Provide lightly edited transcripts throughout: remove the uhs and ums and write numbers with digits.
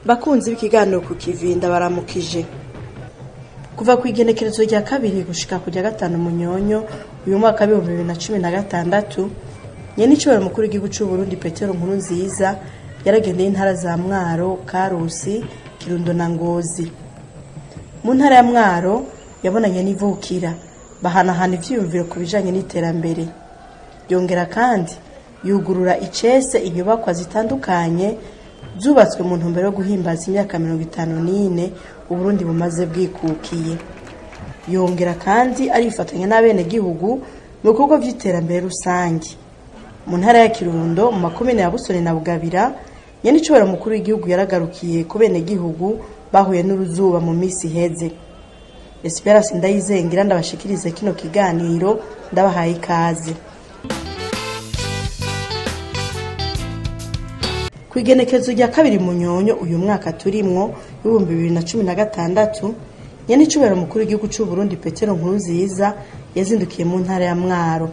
Bakunzi b'ikiganiro ku Kivinda baramukije. Kuva ku igenekerezo rya kabiri gushika ku rya gatanu Munyonyo uyu mwaka wa 2016, nyenicubahiro mukuru w'igihugu cy'u Burundi Petero Nkurunziza yaragendeye intara za Mwaro, Karusi, Kirundo na Ngozi. Mu ntara ya Mwaro yabonanye n'ivukira bahanahana ivyiyumviro ku bijanye n'iterambere. Yongera kandi yugurura icese inyubakwa zitandukanye zubatswe mu ntumbero yo guhimbaza imyaka 54 Uburundi bumaze bwikukiye. Yongera kandi arifatanya n'abene gihugu mu bikorwa vy'iterambere rusangi. Mu ntara ya Kirundo mu makomine ya Busoni na Bugabira, nyenicubahiro mukuru w'igihugu yaragarukiye ku bene gihugu bahuye n'uruzuba mu misi iheze. Esperance Ndayizengira ndabashikirize kino kiganiro, ndabahaye ikaze. Kwigenekezo rya kabiri Munyonyo uyu mwaka turimwo 2016, nyenicubahiro mukuru w'igihugu cy'u Burundi Petero Nkurunziza yazindukiye mu ntara ya Mwaro.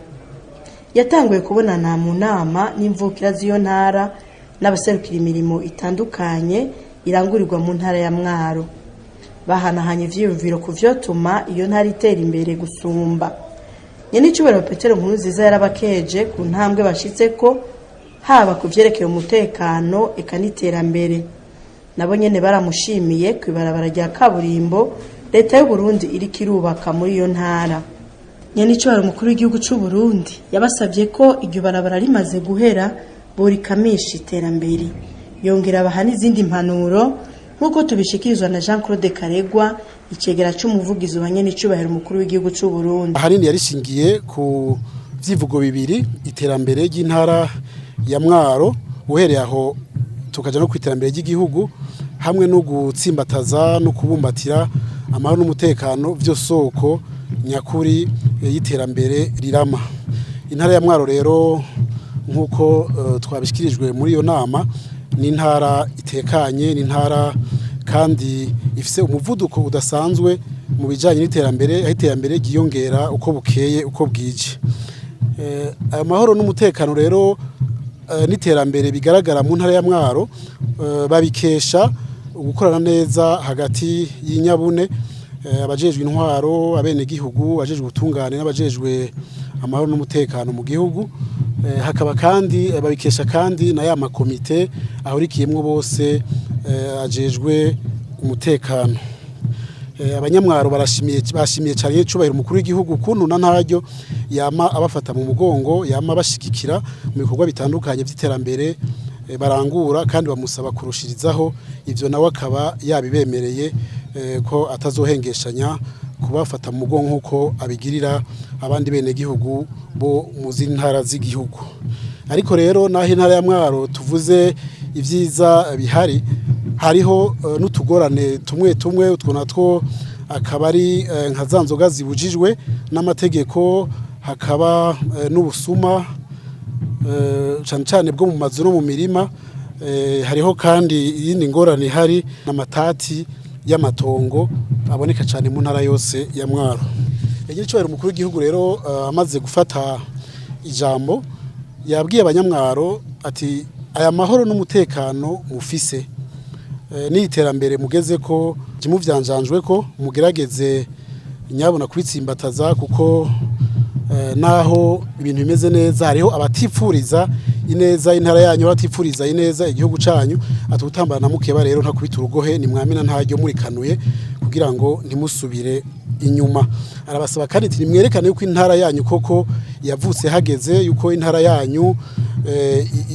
Yatanguye kubonana mu nama n'imvukira z'iyo ntara n'abaserukira imirimo itandukanye irangurirwa mu ntara ya Mwaro. Bahanahanye ivyiyumviro ku vyotuma iyo ntara itera imbere gusumba. Nyenicubahiro Petero Nkurunziza yarabakeje ku ntambwe bashitseko, haba ku vyerekeye umutekano eka n'iterambere. Nabo nyene baramushimiye kwibarabara rya kaburimbo leta y'u Burundi iriko irubaka muri iyo ntara. Nyenicubahiro mukuru w'igihugu cy'u Burundi yabasavye ko iryo barabara rimaze guhera borikamisha iterambere. Yongera abaha n'izindi mpanuro nk'uko tubishikirizwa na Jean Claude Karegwa, icegera c'umuvugizi wa nyenicubahiro mukuru w'igihugu cy'u Burundi. Ahanini yarishingiye ku vyivugo bibiri: iterambere ry'intara ya Mwaro uhereye aho tukaja no kwiterambere ry'igihugu, hamwe no gutsimbataza no kubumbatira amahoro n'umutekano vyo soko nyakuri y'iterambere rirama. Intara ya Mwaro rero nkuko twabishikirijwe muri iyo nama, ni intara itekanye, ni intara kandi ifise umuvuduko udasanzwe mu bijanye n'iterambere, aho iterambere ryiyongera uko bukeye uko bwije. Amahoro n'umutekano rero n'iterambere bigaragara mu ntara ya Mwaro babikesha gukorana neza hagati y'inyabune, abajejwe intwaro, abene gihugu, abajejwe ubutungane n'abajejwe amahoro n'umutekano mu gihugu. Hakaba kandi babikesha kandi na ya makomite ahurikiyemwo bose ajejwe umutekano. Abanyamwaro bashimiye cyane cubahiro mukuru w'igihugu kuntu na ntaryo yama abafata mu mugongo, yama bashigikira mu bikorwa bitandukanye vy'iterambere barangura, kandi bamusaba kurushirizaho ivyo nawe akaba yabibemereye ko atazohengeshanya kubafata mu mugongo nkuko abigirira abandi bene gihugu bo mu z'intara z'igihugu. Ariko rero naho intara ya Mwaro tuvuze ivyiza bihari, hariho n'utugorane tumwe tumwe. Utwo natwo akaba ari nka za nzoga zibujijwe n'amategeko, hakaba n'ubusuma cyane cyane bwo mu mazu no mu mirima. Hariho kandi iyindi ngorane hari n'amatati y'amatongo aboneka cyane mu ntara yose ya Mwaro. Nyenicubahiro mukuru w'igihugu rero amaze gufata ijambo yabwiye abanyamwaro ati aya mahoro n'umutekano mufise n'iterambere mugeze ko muvyanjanjwe ko mugerageze nyabona kubitsimbataza, kuko naho ibintu bimeze neza hariho abatifuriza ineza intara yanyu, abatifuriza ineza igihugu canyu. Atutambana na mukeba rero ntakubita urugohe, ni mwamina ntaryo murikanuye kugira ngo ntimusubire inyuma. Arabasaba kandi ati nimwerekane yuko intara yanyu koko yavutse hageze, yuko intara yanyu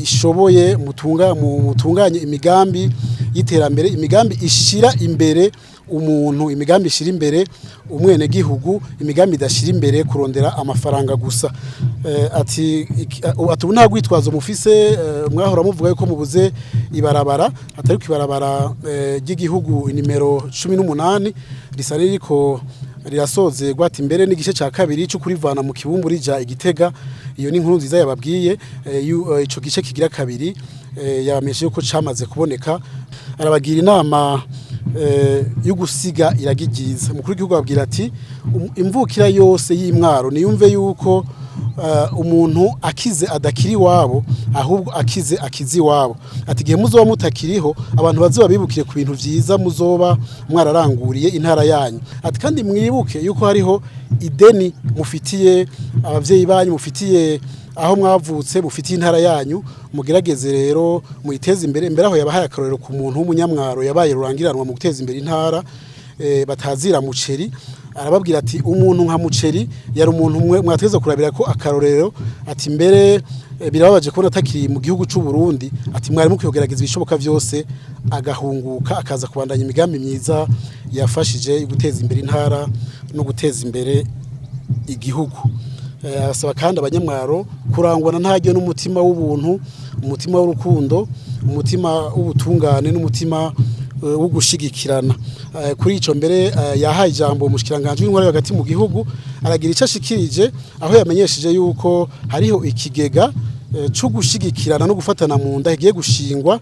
ishoboye mutunganye imigambi y'iterambere, imigambi ishira imbere umuntu, imigambi ishira imbere umwene gihugu, imigambi idashira imbere kurondera amafaranga gusa. Ati nta gwitwazo mufise, mwahora muvuga yuko mubuze ibarabara, atari ku ibarabara ry'igihugu nimero 18 risa ririko rirasoze gwati imbere n'igice ca kabiri cyo kurivana mu Kibumbu rija Igitega. Iyo ni Nkurunziza yababwiye, ico gice kigira kabiri yabameshe yuko camaze kuboneka. Arabagira inama yo gusiga iragigiza. Mukuru w'igihugu ababwira ati imvukira yose y'Imwaro niyumve yuko umuntu akize adakiri wabo ahubwo akize akizi wabo ati gihe muzoba mutakiriho abantu bazoba bibukire ku bintu vyiza muzoba mwararanguriye intara yanyu ati kandi mwibuke yuko hariho ideni mufitiye abavyeyi banyu mufitiye aho mwavutse mufitiye intara yanyu mugerageze rero muyiteze imbere aho yabahaye akarorero ku muntu w'umunyamwaro yabaye rurangiranwa mu guteza imbere intara batazira muceri arababwira ati umuntu nka muceri yari umuntu mwateza kurabira ko akarorero ati mbere birababaje kubona atakiri mu gihugu cy'u Burundi ati mwari mukiyogerageza ibishoboka byose agahunguka akaza kubandanya imigambi myiza yafashije guteza imbere intara no guteza imbere igihugu asaba kandi abanyamwaro kurangwa na ntajye n'umutima w'ubuntu umutima w'urukundo umutima w'ubutungane n'umutima wo gushigikirana kuri ico mbere yahaye ijambo umushikiranganje w'intwari hagati mu gihugu aragira icyo ashikirije aho yamenyesheje yuko hariho ikigega cyo gushigikirana no gufatana mu nda giye gushingwa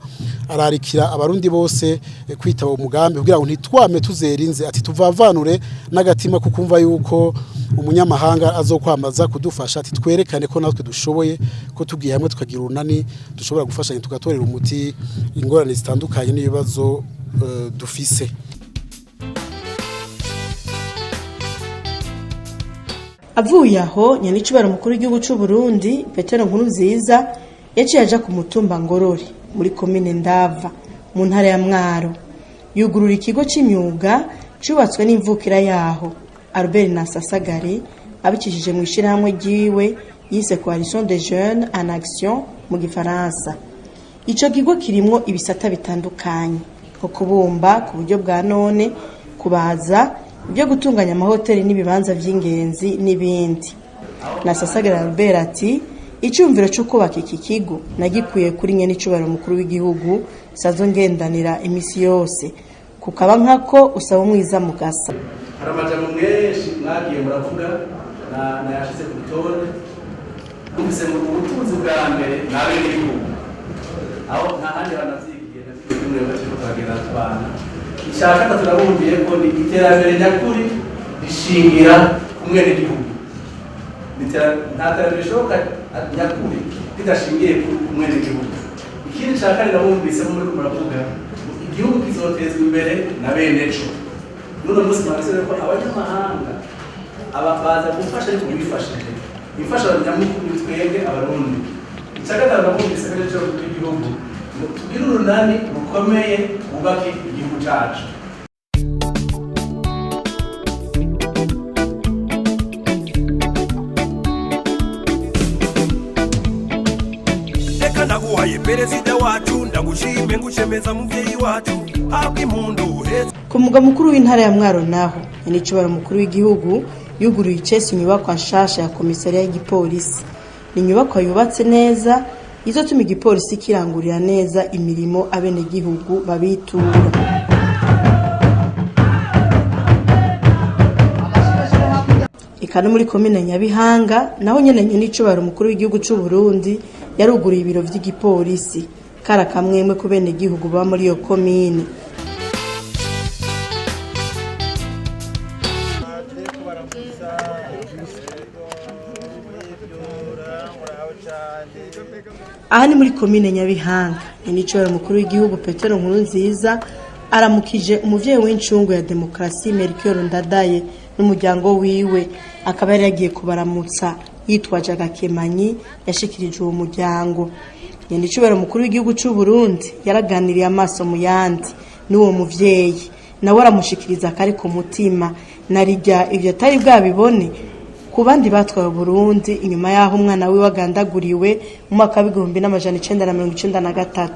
ararikira abarundi bose kwitaba umugambi kugira ngo ntitwame tuzerinze ati tuvavanure n'agatima kukumva yuko umunyamahanga azokwamaza kudufasha ati twerekane ko natwe dushoboye ko tugiye hamwe tukagira unani dushobora gufashanya tugatorera umuti ingorane zitandukanye n'ibibazo dufise. Avuye aho nyanicubara mukuru w'igihugu cy'u Burundi Petero Nkurunziza yaciye aja ku mutumba Ngorore muri komine Ndava mu ntara ya Mwaro yugurura ikigo c'imyuga cyubatswe n'imvukira yaho Albert Nasasagare abicishije mu ishirahamwe ryiwe yise Coalition des Jeunes en Action mu gifaransa. Ico kigo kirimwo ibisata bitandukanye nko kubumba ku buryo bwa none kubaza ibyo gutunganya amahoteli n'ibibanza by'ingenzi n'ibindi. Nasasagara Albert ati icyumviro cyo kubaka iki kigo nagikuye kuri nyanicubaro mukuru w'igihugu sazo ngendanira imisi yose kukaba nkako usaba umwiza mugasa. Haramajambo menshi mwagiye muravuga na yashize ku bitone numvise mu butunzi bwa mbere nabe n'igihugu aho nta handi banavyigiye n'imwe bacyo twagera tubana ishaka turabumviye ko ni iterambere nyakuri rishingira kumwe n'igihugu nta terambere rishoboka nyakuri ridashingiye kumwe n'igihugu. Ikindi nshaka nabumvise muri muravuga igihugu kizotezwa imbere na bene co nuno musi mwasere ko abanyamahanga ababaza gufasha ariko bifashije bifasha abanyamukuru twebwe abarundi icyagatanga nabumvise bene co igihugu tugira urunani rukomeye bubake igihugu cyacu. Reka ndaguhaye perezida wacu ndagushime ngushemeza muvyeyi wacu habwa impundu heza. Ku mugwa mukuru w'intara ya Mwaro naho nyanicubaro mukuru w'igihugu yuguruye icese inyubakwa nshasha ya komisariya y'igipolisi. Ni inyubakwa yubatse neza izotuma igipolisi kirangurira neza imirimo abene gihugu babitura. Ikano muri komine Nyabihanga naho nyene nyanicubaro mukuru w'igihugu cy'u Burundi yaruguriye ibiro vy'igipolisi kara kamwemwe ku bene gihugu ba muri iyo komine. Aha ni muri komine Nyabihanga nyanicubaro mukuru w'igihugu Petero Nkurunziza aramukije umuvyeyi w'incungu ya demokrasi Melchior Ndadaye n'umuryango wiwe akaba yari yagiye kubaramutsa yitwaje agakemanyi yashikirije uwo muryango. Nyanicubaro mukuru w'igihugu cy'u Burundi yaraganiriye amaso mu yandi n'uwo muvyeyi nawe aramushikiriza kari ku mutima narijya ivyo atari bwabibone ku bandi batwaye Burundi inyuma yaho umwana we wagandaguriwe mu mwaka wa 1993.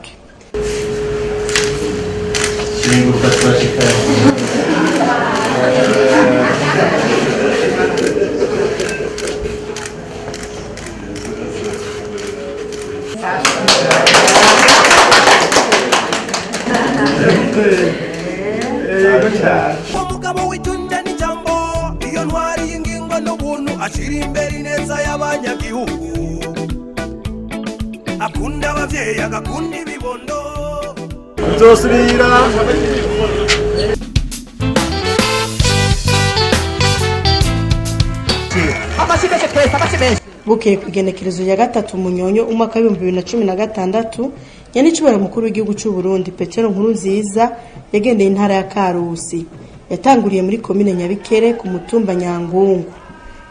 Umugabo witunja n'ijambo iyo ntwari y'ingingo n'ubuntu ashira imbere neza y'abanyagihugu akunda abavyeyi agakunda ibibondo uzosubira amashimeshe twese amashimeshe bukeye ku igenekerezo ya gatatu Munyonyo umwaka wa 2016 nyanicubahiro mukuru w'igihugu cy'u Burundi Petero Nkurunziza yagendeye intara ya Karusi. Yatanguriye muri komine Nyabikere ku mutumba Nyangungu,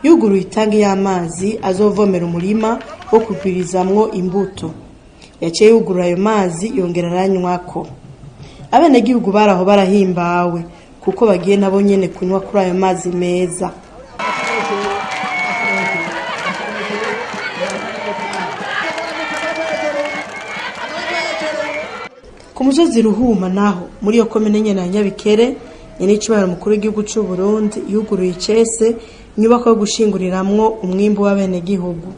yuguruye itangi y'amazi azovomera umurima wo kugwirizamwo imbuto. Yaciye yugurura ayo mazi yongera aranywako. Abenegihugu baraho barahimbawe kuko bagiye nabo nyene kunywa kuri ayo mazi meza. Ku musozi Ruhuma naho muri yo komine nyene ya Nyabikere nyanicubahiro mukuru w'igihugu cy'u Burundi yuguruye icese inyubako yo gushinguriramwo umwimbu w'abenegihugu.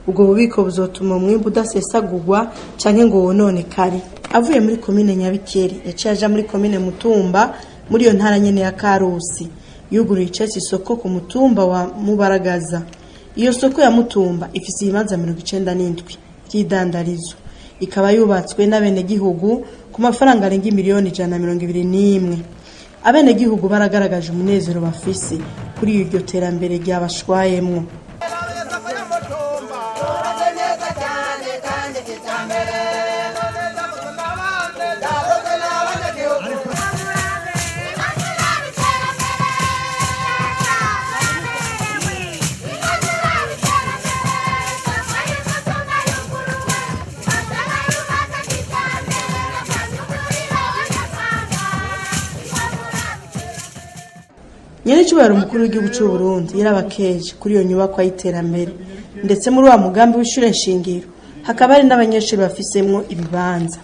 Ubwo bubiko buzotuma umwimbu udasesagurwa canke ngo wononekare. Avuye muri komine Nyabikere yaciye aja muri komine Mutumba muri iyo ntara nyene ya Karusi, yuguruye icese isoko ku mutumba wa Mubaragaza. Iyo soko ya Mutumba ifise ibibanza 97 by'idandarizo, ikaba yubatswe n'abenegihugu ku mafaranga arenga miliyoni 121. Abenegihugu baragaragaje umunezero bafise kuri iryo terambere ryabashwayemwo. Nyanicubahiro mukuru w'igihugu cy'u Burundi yarabakeje kuri iyo nyubako y'iterambere, ndetse muri wa mugambi w'ishure shingiro hakaba ari n'abanyeshuri bafisemwo ibibanza.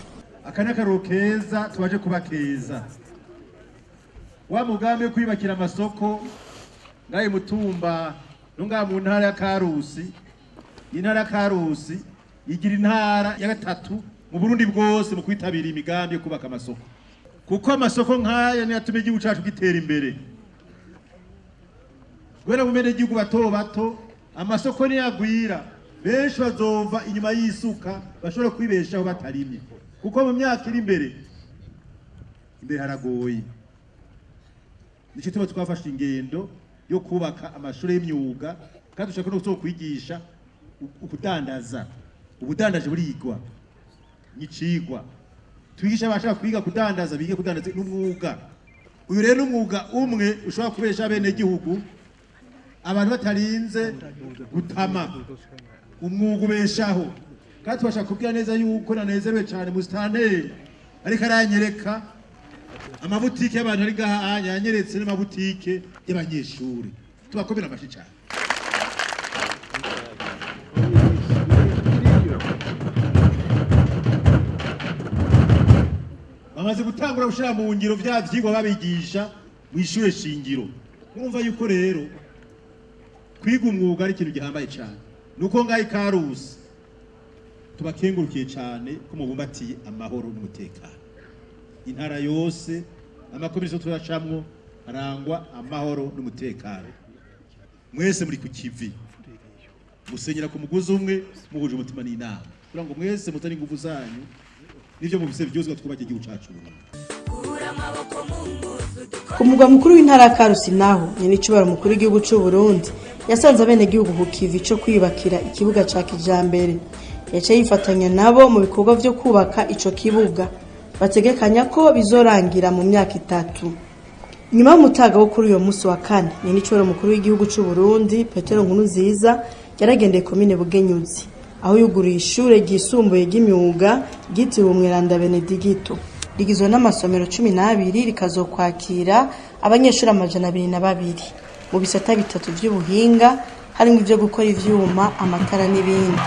Akanakaro keza tubaje kubakeza. Wa mugambi wo kwibakira amasoko ngaye Mutumba nunga mu ntara ya Karusi. Intara ya Karusi igira intara ya gatatu mu Burundi bwose mu kwitabira imigambi yo kubaka amasoko. Kuko amasoko nkaya ni yatumye igihugu cyacu gitera imbere. Gwera mu mene gihugu bato amasoko ni yagwira benshi bazova inyuma y'isuka bashobora kwibeshaho batarimye, kuko mu myaka iri imbere haragoye. Nico tuba twafashe ingendo yo kubaka amashuri y'imyuga kandi dushaka no kwigisha ukudandaza. Ubudandaje burigwa n'icigwa, twigisha abashaka kwiga kudandaza bige kudandaza n'umwuga. Uyu rero umwuga umwe ushobora kubesha bene gihugu abantu batarinze gutama. Umwuga ubeshaho kandi tubasha kubwira neza yuko nanezerewe cyane mu stanteri ariko aranyereka amabutike y'abantu ari gaha yanyeretse n'amabutike y'abanyeshuri. Tubakomera amashi cyane. Bamaze gutangura gushira mu ngiro vya vyigwa babigisha mu ishure shingiro. Urumva yuko rero kwiga umwuga ari ikintu gihambaye cyane. Nuko ngaye Karusi tubakengurukiye cyane ko mubumbatiye amahoro n'umutekano. Intara yose amakomisiyo turacamwo arangwa amahoro n'umutekano. Mwese muri ku kivi musenyera ku muguzi umwe muhuje umutima n'inama kugira ngo mwese mutari ingufu zanyu nivyo mu bise byozwa twubake igihugu cyacu. Ku mugwa mukuru w'intara ya Karusi naho nyanicubahiro mukuru w'igihugu cy'u Burundi yasanze abenegihugu ku kivi cyo kwibakira ikibuga ca kijambere. Yaciye yifatanya nabo mu bikorwa vyo kubaka ico kibuga, bategekanya ko bizorangira mu myaka 3. Nyuma y'umutaga wo kuri uyo musi wa kane nyanicubahiro mukuru w'igihugu cy'u Burundi Petero Nkurunziza yaragendeye komine Bugenyuzi, aho yuguruye ishure ryisumbuye ry'imyuga ryitiriwe Umweranda Benedicto. Rigizwe n'amasomero 12 rikazokwakira abanyeshuri 202 mu bisata bitatu by'ubuhinga harimo ivyo gukora ivyuma, amatara n'ibindi.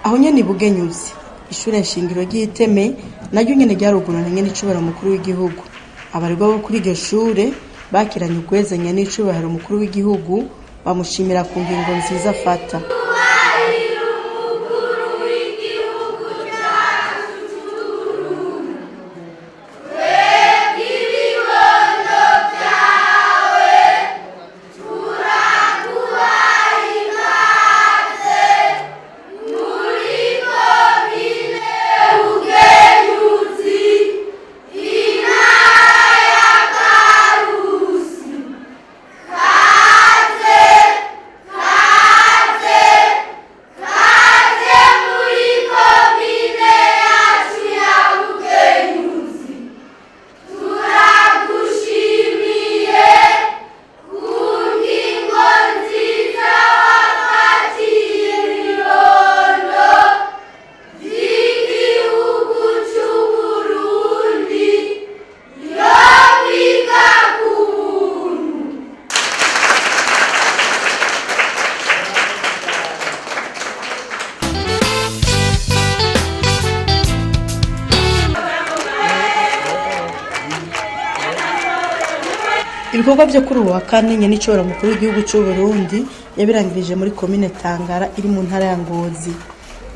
Aho nyene Bugenyuzi ishure nshingiro ry'Iteme naryo nyene ryarugurana nyene icubahiro mukuru w'igihugu. Abaregwa bo kuri iryo shure bakiranye ukwezanya n'icubahiro mukuru w'igihugu bamushimira ku ngingo nziza afata. Karusi ibikorwa byo kuri uwa kane nyenicobora mukuru w'igihugu cy'u Burundi yabirangirije muri komine Tangara iri mu ntara ya Ngozi.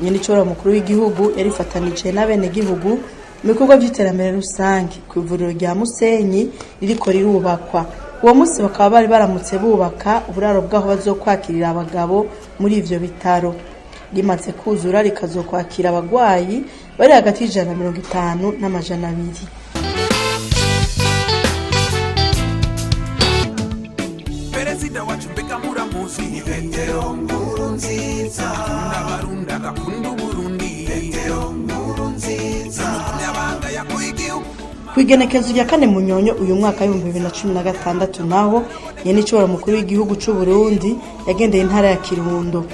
Nyenicobora mukuru w'igihugu yarifatanije n'abene gihugu mu bikorwa by'iterambere rusange ku ivuriro rya Musenyi ririko rirubakwa. Uwo munsi bakaba bari baramutse bubaka uburaro bw'aho bazokwakirira abagabo muri ivyo bitaro. Rimaze kuzura rikazokwakira abagwayi bari hagati y'150 n'amajana 200. Perezida wacu Beka Muramuzi Petero Nkurunziza n'abarunda gakunda Burundi Petero Nkurunziza n'umunyabanga yakuyigihugu. Kwigenekezo rya kane Munyonyo uyu mwaka wa 2016 naho nyenicobora mukuru w'igihugu cy'u Burundi yagendeye intara ya Kirundo.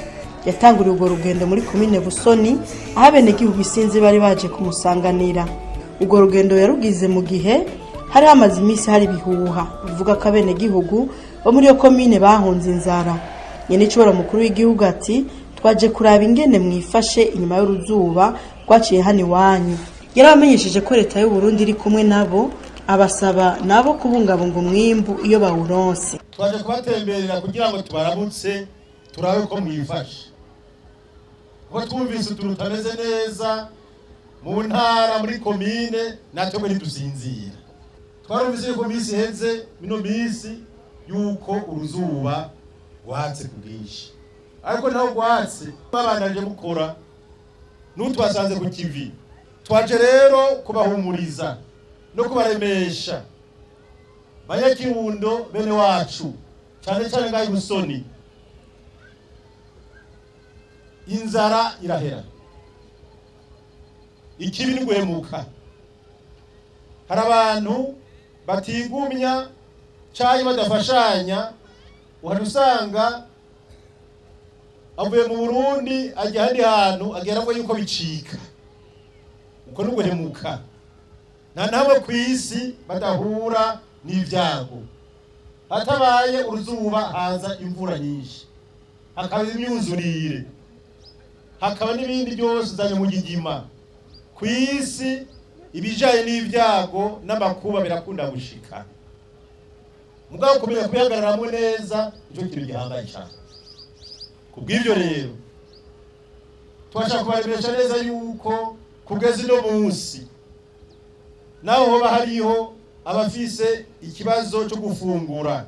Yatanguriye urwo rugendo muri komine Busoni aho abene gihugu isinzi bari baje kumusanganira. Urwo rugendo yarugize mu gihe hari hamaze iminsi hari bihuha bivuga ko abene gihugu bo muri yo komine bahunze inzara. Nyenicobora mukuru w'igihugu ati twaje kuraba ingene mwifashe inyuma y'uruzuba rwaciye hano iwanyu. Yarabamenyesheje ko leta y'u Burundi iri kumwe nabo, abasaba nabo kubungabunga umwimbu iyo bawuronse. Twaje kubatemberera kugira ngo tubaramutse turabe ko mwifashe. Kuko twumvise utuntu tutameze neza mu ntara muri komine natwe muri dusinzira. Twarumvise yuko misi heze mino misi yuko uruzuba rwatse ku bwinshi. Ariko naho rwatse babandanje mukora n'utwasanze ku kivi. Twaje rero kubahumuriza no kubaremesha Banyakirundo bene wacu cyane cyane ngayi Busoni. Inzara irahera, ikibi ni guhemuka. Hari abantu batigumya cyane badafashanya, uhadusanga avuye mu Burundi ajya handi hantu agera ngo yuko bicika. Uko nuguhemuka. Nta namwe kwisi badahura n'ivyago. Hatabaye uruzuba haza imvura nyinshi, hakaba imyuzurire, hakaba n'ibindi byose zanye mu gigima. Kwisi ibijaye n'ivyago n'amakuba birakunda gushika. Mugabo kumenya kubihagararamo neza ico kintu gihambaye cyane. Kubw'ivyo rero twashaka kubarebesha neza yuko kugeza ino munsi naho hoba hariho abafise ikibazo cyo gufungura.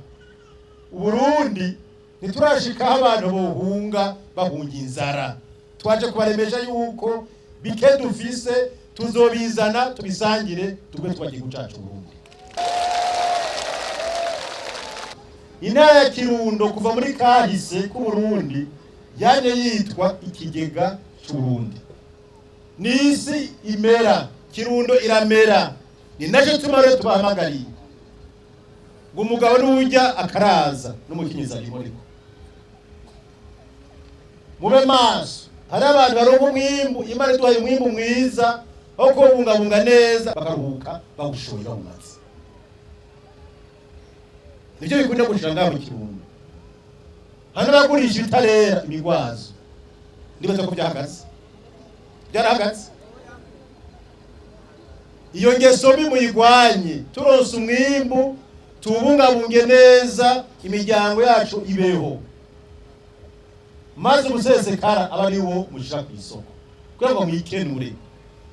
Uburundi ntiturashika abantu bohunga bahunga inzara. Twaje kubaremesha yuko bike dufise tuzobizana tubisangire tugwe twagiye gucaca Burundi. Intara ya Kirundo kuva muri kahise ku Burundi yane yitwa ikigega c'Uburundi. Nisi imera, Kirundo iramera. Ni naje tumare tubahamagariye ngo umugabo n'ujya akaraza n'umukinyiza rimuriko. Mube maso, hari abantu barongo mwimbu, Imana iduhaye umwimbu mwiza aho kubungabunga neza bakaruhuka bagushoye bamumaze. Nivyo bikunda gushira ngaho mu Kirundo. Hano bagurisha ibitarera imigwazo. Ndibaza ko byahagaze. Byarahagaze. Iyo ngeso mbi muyigwanye, turonse umwimbu, tubungabunge neza, imiryango yacu ibeho. Maze umusesekara aba ari wo mushira ku isoko. Kugira ngo mwikenure.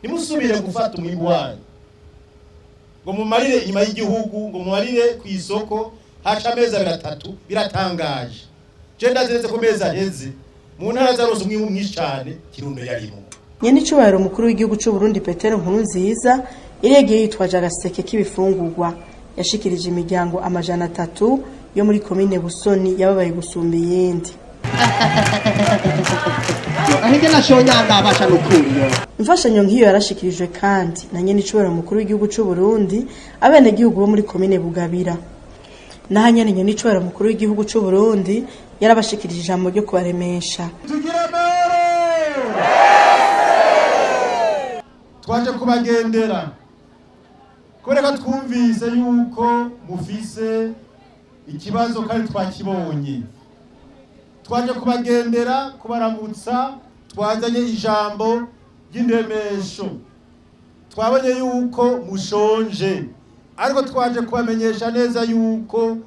Nimusubire gufata umwimbu wanyu. Ngo mumarire inyuma y'igihugu, ngo mumarire ku isoko, haca amezi 3 biratangaje. Je ndazeretse ku mezi aheze, mu ntara zarose umwimbu mwinshi cyane Kirundo yarimo. Nyenicubahiro mukuru w'igihugu cy'u Burundi Petero Nkurunziza iregeye yitwaje agaseke k'ibifungurwa. Yashikirije imiryango 300 yo muri komine Busoni yababaye gusumba iyindi. Ahige nashonyanga abasha n'ukuriyo. Imfashanyo nk'iyo yarashikirijwe kandi na nyenicubahiro mukuru w'igihugu cy'u Burundi abene gihugu bo muri komine Bugabira. Nahanye nyenicubahiro mukuru w'igihugu cy'u Burundi yarabashikirije ijambo ryo kubaremesha. Twaje kubagendera kureka twumvise yuko mufise ikibazo kandi twakibonye. Twaje kubagendera kubaramutsa, twazanye ijambo ry'indemesho. Twabonye yuko mushonje ariko twaje kubamenyesha neza yuko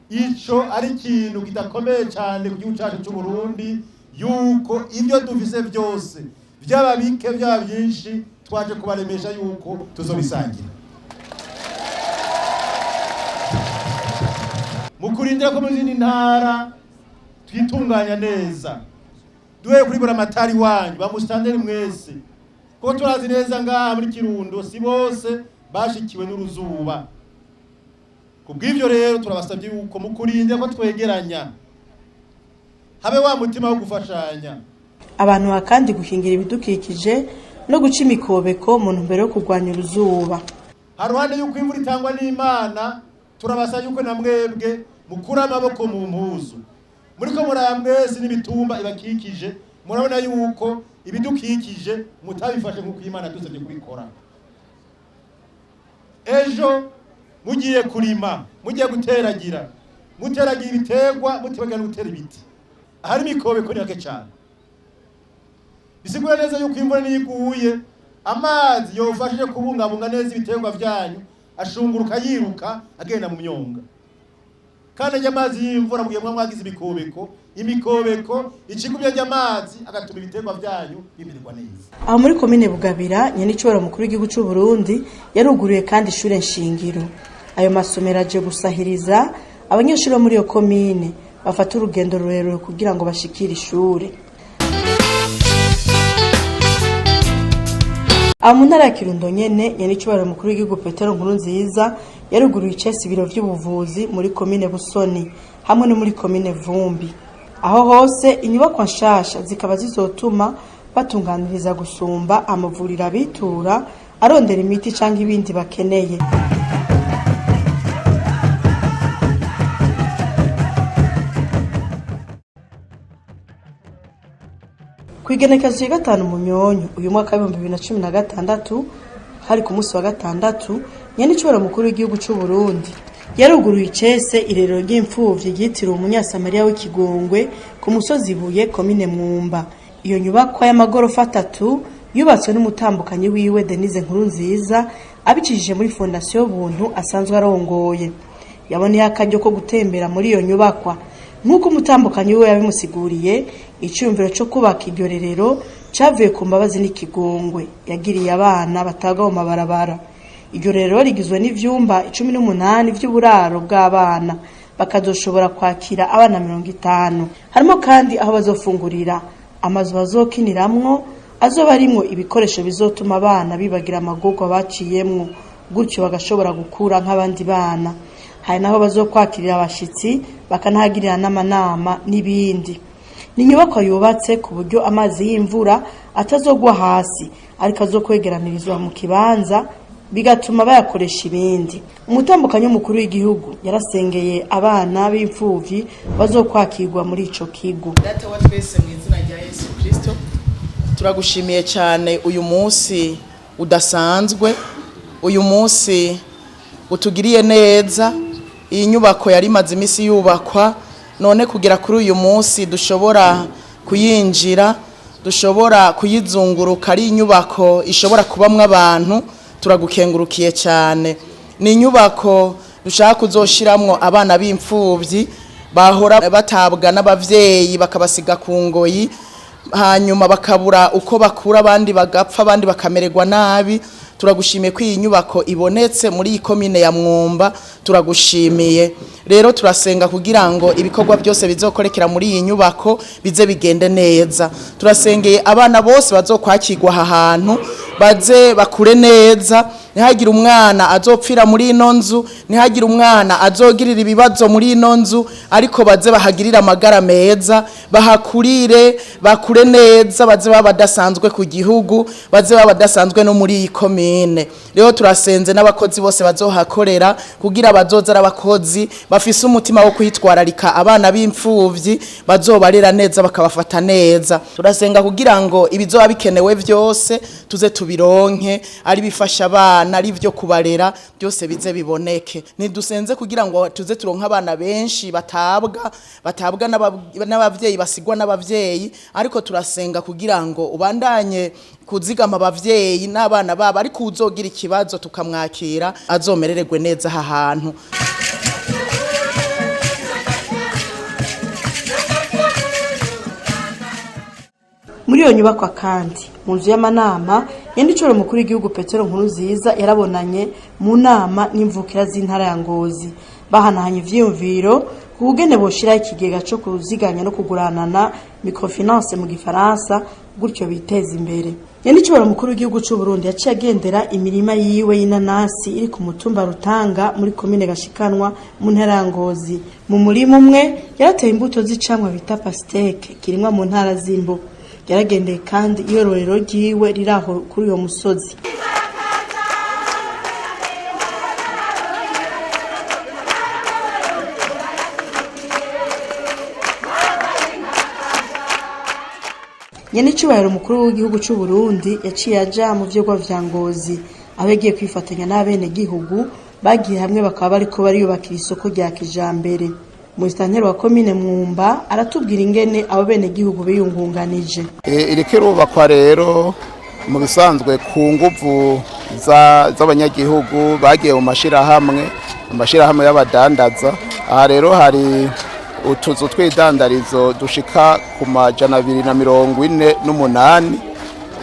ico ari ikintu kidakomeye cyane ku gihugu cyacu cy'u Burundi, yuko ibyo dufise byose byaba bike byaba byinshi twaje kubaremesha yuko tuzobisangira. Mukurindira ko mu zindi ntara twitunganya neza, duhe kuri buramatari wanyu bamusitanderi mwese, ko turazi neza ngaha muri Kirundo si bose bashikiwe n'uruzuba. Kubw'ivyo rero turabasabye yuko mukurindira ko twegeranya, habe wa mutima wo gufashanya. Abantu bakandi guhingira ibidukikije no guca imikobeko mu ntumbero yo kurwanya uruzuba. Haruhande yuko imvura itangwa n'Imana, turabasaba yuko na mwebwe mukura amaboko mu mpuzu. Muriko muraya mwese n'imitumba ibakikije, murabona yuko ibidukikije mutabifashe nk'uko Imana dusabye kubikora. Ejo mugiye kurima, mugiye guteragira, muteragira ibiterwa, mutibagira gutera ibiti. Ahari imikobeko ni hake cyane. Bisigura neza yuko imvura niguye, amazi yofashije kubungabunga neza ibiterwa vyanyu, ashunguruka yiruka agenda mu myonga. Kandi amazi y'imvura mugiye mwagize imikobeko ikigumya ry'amazi agatuma ibiterwa vyanyu bimererwa neza. Aho muri komine Bugabira, nyenicubahiro mukuru w'igihugu cy'u Burundi yaruguruye kandi ishure nshingiro. Ayo masomero aje gusahiriza abanyeshuri bo muri iyo komine bafata urugendo rurerure kugira ngo bashikire ishure. Aho mu ntara ya Kirundo nyene, nyenicubahiro mukuru w'igihugu Petero Nkurunziza yaruguruye icese ibiro vy'ubuvuzi muri komine Busoni hamwe no muri komine Vumbi. Aho hose inyubako nshasha zikaba zizotuma batunganiriza gusumba amavuriro abitura arondera imiti canke ibindi bakeneye. Kwigenekezo ya 5 Munyonyo uyu mwaka wa 2016 hari ku munsi wa gatandatu, nyenicubahiro mukuru w'igihugu cy'u Burundi yaruguruye icese irerero ry'imfuvyi ryitiriwe Umunyasamariya w'Ikigongwe ku musozi Ibuye komine Mwumba. Iyo nyubakwa y'amagorofa 3 yubatswe n'umutambukanyi wiwe Denise Nkurunziza abicishije muri fondation Buntu asanzwe arongoye. Yaboneye akaryo ko gutembera muri iyo nyubakwa. Nk'uko umutambukanyi we yabimusiguriye, icyumviro cyo kubaka iryo rerero cavuye ku mbabazi n'ikigongwe yagiriye abana bataga mu mabarabara. Iryo rero rigizwe n'ivyumba 18 vy'uburaro bw'abana, bakazoshobora kwakira abana 50. Harimo kandi aho bazofungurira, amazu bazokiniramwo azoba arimwo ibikoresho bizotuma abana bibagira amagorwa baciyemwo, gutyo bagashobora gukura nk'abandi bana. Hari naho bazokwakirira abashitsi, bakanahagirira n'amanama n'ibindi. Ni inyubako yubatse ku buryo amazi y'imvura atazogwa hasi, ariko azokwegeranirizwa mu kibanza bigatuma bayakoresha ibindi. Umutambukanyi mukuru w'igihugu yarasengeye abana b'imfuvyi bazokwakirwa muri ico kigo. Data wa twese mu izina rya Yesu Kristo, turagushimiye cyane uyu munsi udasanzwe, uyu munsi utugiriye neza. Iyi nyubako yari imaze imisi yubakwa, none kugera kuri uyu munsi dushobora kuyinjira, dushobora kuyizunguruka, ari inyubako ishobora kubamwe abantu. Turagukengurukiye cyane. Ni inyubako dushaka kuzoshiramwo abana b'imfuvyi bahora batabwa n'abavyeyi bakabasiga ku ngoyi, hanyuma bakabura uko bakura, abandi bagapfa, abandi bakamererwa nabi. Turagushimiye ko iyi nyubako ibonetse muri iyi komine ya Mwumba, turagushimiye. Rero turasenga kugira ngo ibikorwa byose bizokorekera muri iyi nyubako bize bigende neza. Turasengeye abana bose bazokwakirwa aha hantu baze bakure neza, ntihagire umwana azopfira muri ino nzu, ntihagire umwana azogirira ibibazo muri ino nzu, ariko baze bahagirira amagara meza, bahakurire, bakure neza, baze baba badasanzwe ku gihugu, baze baba badasanzwe no muri iyi komine. Rero turasenze n'abakozi bose bazohakorera kugira bazoza abakozi bafise umutima wo kwitwararika abana b'imfuvyi, bazobarera neza bakabafata neza. Turasenga kugira ngo ibizoba bikenewe byose tuze tubironke, ari bifasha abana abana ari byo kubarera byose bize biboneke. Ntidusenze kugira ngo tuze turonka abana benshi batabwa n'abavyeyi basigwa n'abavyeyi, ariko turasenga kugira ngo ubandanye kuzigama abavyeyi n'abana babo, ariko uzogira ikibazo tukamwakira azomerererwe neza aha hantu. Muri iyo nyubakwa kandi mu nzu y'amanama nyandicoro mukuru w'igihugu Petero Nkurunziza yarabonanye mu nama n'imvukira z'intara ya Ngozi, bahanahanye ivyiyumviro ku kugene boshiraho ikigega co kuziganya no kuguranana microfinance mu gifaransa, gutyo biteza imbere. Nyandicoro mukuru w'igihugu c'u Burundi yaciye agendera imirima yiwe y'inanasi iri ku mutumba Rutanga muri komine Gashikanwa mu ntara ya Ngozi. Mu murima umwe yarateye imbuto z'icamwa bita pasteke kirimwa mu ntara z'Imbo. Yaragendeye kandi iyororero ryiwe riraho kuri uyo musozi. Nyenicubahiro mukuru w'igihugu c'u Burundi yaciye aja mu vyogwa vya Ngozi, abegiye kwifatanya n'abene gihugu bagiye hamwe bakaba bariko bariyubakira isoko rya kijambere. Musitanteri wa komine Mwumba aratubwira ingene abo bene gihugu biyungunganije. Iriko irubakwa rero mu bisanzwe ku nguvu z'abanyagihugu bagiye mu mashirahamwe y'abadandaza. Aha rero hari utuzu tw'idandarizo dushika ku 248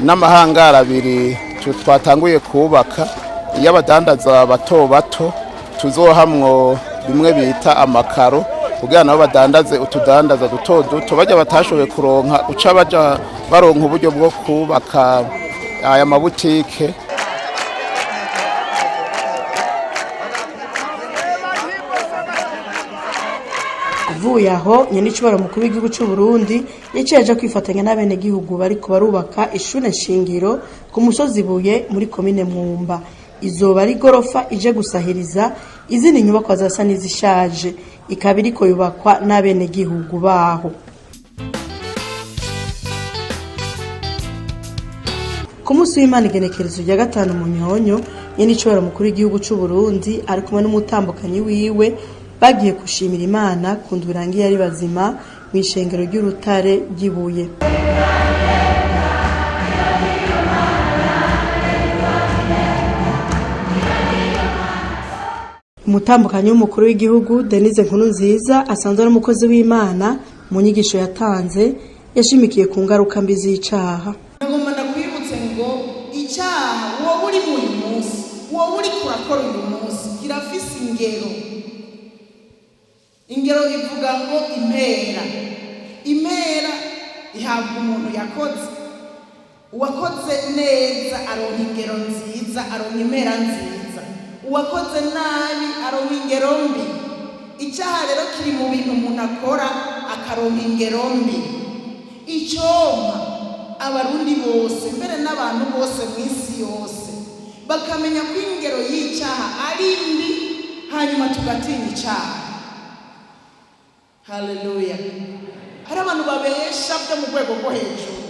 n'amahangara abiri twatanguye kubaka y'abadandaza bato bato, tuzohamwo bimwe bita amakaro kugira nabo badandaze utudandaza duto duto bajya batashoboye kuronka uca baja baronka uburyo bwo kubaka aya mabutike. Uvuye aho nyenicubahiro mukuru w'igihugu c'u Burundi yaciye aja kwifatanya n'abene gihugu bariko barubaka ishure nshingiro ku musozi Buye muri komine Mwumba. Izoba ari gorofa ije gusahiriza izindi nyubakwa zasa n'izishaje, ikaba iriko yubakwa n'abene gihugu baho. Ku munsi w'Imana igenekerezo rya 5 Munyonyo, nyenicubahiro mukuru w'igihugu c'u Burundi ari kumwe n'umutambukanyi wiwe bagiye gushimira Imana ku ndurangi yari bazima mu ishengero ry'urutare ry'Ibuye. Umutambukanyi w'umukuru w'igihugu Denise Nkurunziza asanzwe ari umukozi w'Imana, mu nyigisho yatanze yashimikiye ku ngaruka mbi z'icaha. Ngomba ndakwibutse ngo icyaha wowe uri mu uyu munsi, wowe uri kurakora uyu munsi kirafise ingero ivuga ngo impera ihabwa umuntu yakoze, uwakoze neza aronka ingero nziza, aronka impera nziza, uwakoze nabi aronka ingero mbi. Icyaha rero kiri mu bintu umuntu akora akaronka ingero mbi. Icoma abarundi bose mbere n'abantu bose mu isi yose bakamenya ko ingero y'icyaha ari mbi, hanyuma tugatinya icyaha. Haleluya. Hari abantu babesha byo mu rwego rwo hejuru,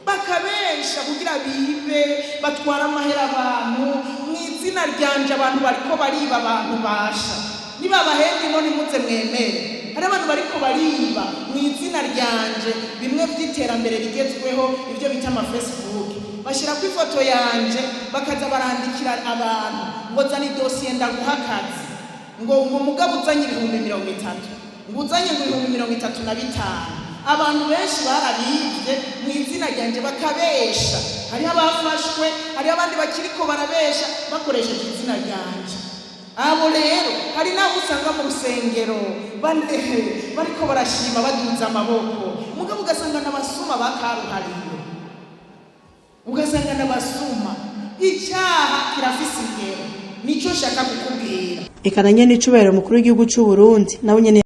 bakabesha kugira bibe batwara amahera abantu mu izina ryanje. Abantu bariko bariba abantu basha, niba bahenda ino nimuze mwemere. Hari abantu bariko bariba mu izina ryanje bimwe by'iterambere rigezweho, ibyo bita ama Facebook, bashira ku ifoto yanje bakaza barandikira abantu ngo zani dosiye ndaguha akazi, ngo mugabo uzanye 30, nguzanye ngo 35. Abantu benshi barabivye mu izina ryanje bakabesha. Hari abafashwe, hari abandi bakiriko barabesha bakoresheje izina ryanje. Abo rero hari nabo usanga mu rusengero bariko barashima baduza amaboko, mugabo ugasanga n'abasuma bakaruhariye, ugasanga n'abasuma. Icyaha kirafise ingero, nico shaka kukubwira. Eka na nyenicubahiro mukuru w'igihugu c'u Burundi nawe nyene